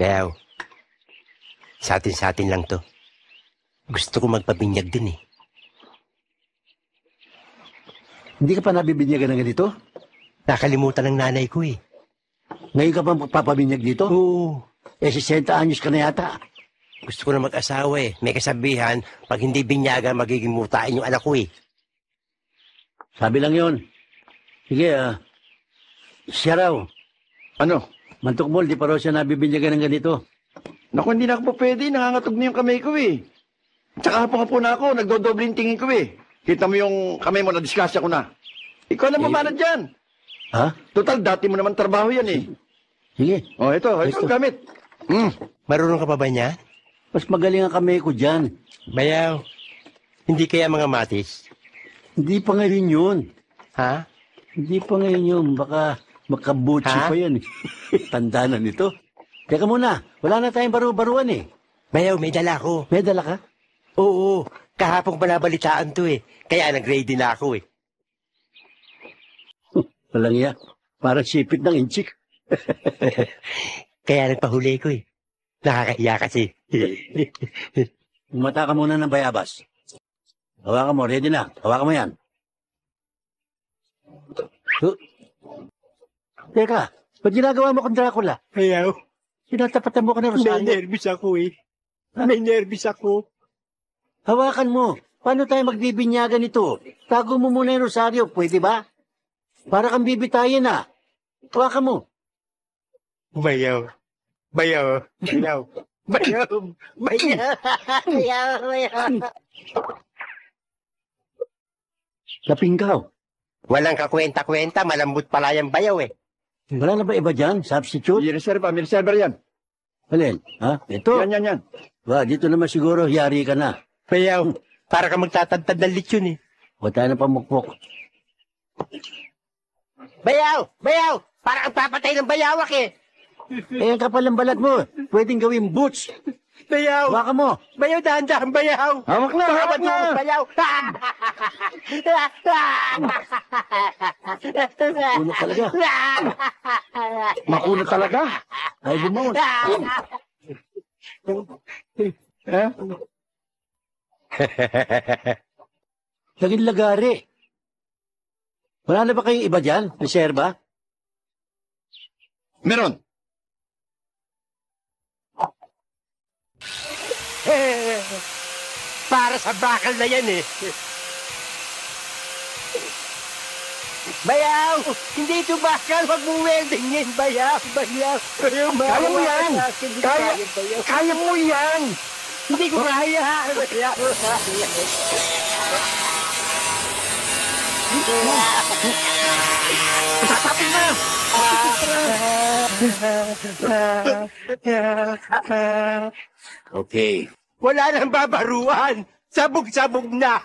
Bayaw, sa atin lang to. Gusto ko magpabinyag din eh. Hindi ka pa nabibinyagan ng ganito? Nakalimutan ng nanay ko eh. Ngayon ka pa magpapabinyag dito? Oo. 60 anyos ka na yata. Gusto ko na mag-asawa eh. May kasabihan, pag hindi binyagan, magiging mutain yung anak ko eh. Sabi lang yon. Sige, siya raw. Ano? Mantok Bol, di pa raw siya nabibinyagan ng ganito. Naku, hindi na ako pa pwede. Nangangatog na yung kamay ko eh. Tsaka hapon na ako, nagdodoble yung tingin ko eh. Kita mo yung kamay mo, na-discuss ko na. Ikaw na mamanad dyan. Ha? Total, dati mo naman trabaho yan eh. Sige. Oh, ito ang gamit. Marunong ka pa ba niya? Mas magaling ang kamay ko dyan. Bayaw, hindi kaya mga matis? Hindi pa ngayon yun. Ha? Hindi pa ngayon yun. Baka makabutsi Ha? pa yan. Tanda na nito. Teka muna, wala na tayong baru-baruan eh. Bayaw, may dala ko. May dala ka? Oo, kahapong balabalitaan to eh. Kaya nag-ready na ako eh. Walang iya. Parang sipit ng inchik. Kaya nagpahuli ko eh. Nakakahiya kasi. Umata ka muna ng bayabas. Hawakan mo, ready na. Hawakan mo yan. Teka, ba't ginagawa mo kung Dracula? Bayaw, Sinatapatan mo ka ng may Rosario. nervous ako eh. May nervous ako. Hawakan mo. Paano tayo magbibinyagan ito? Tago mo muna yung Rosario, pwede ba? Para kang bibitayin na. Hawakan mo. Bayaw. Bayaw. Bayaw. Bayaw. Bayaw. Bayaw. Bayaw. Lapinggaw. Walang kakwenta-kwenta, malambot pala yung bayaw eh. Wala na ba iba dyan? Substitute? May reserve yan. Alin? Ha? Ito? Yan. Ba, dito naman siguro, yari ka na. Bayaw, para ka magtatantad ng lechon eh. Huwag tayo na pamukpok. Bayaw! Bayaw! Para kang papatay ng bayawak eh. Eh, ang kapal ng balat mo. Pwedeng gawing boots. Bayaw! Hawakan mo. Bayaw, dahan-dahan, bayaw! Hawak na, Baka hawak na! madungog, bayaw! Uno talaga. Makunat talaga. Ay, bumangon. Eh? Laging lagari. Wala na ba kayong iba dyan? Reserva? Meron. Para sa bakal na yan eh. Bayaw! Hindi ito bakal! Huwag mong weldingin! Bayaw! Bayaw! Kaya mo yan! Kaya mo yan! Hindi ko kaya! Bayaw! Tatapin na! Okay. Wala nang babaruan! Sabog-sabog na!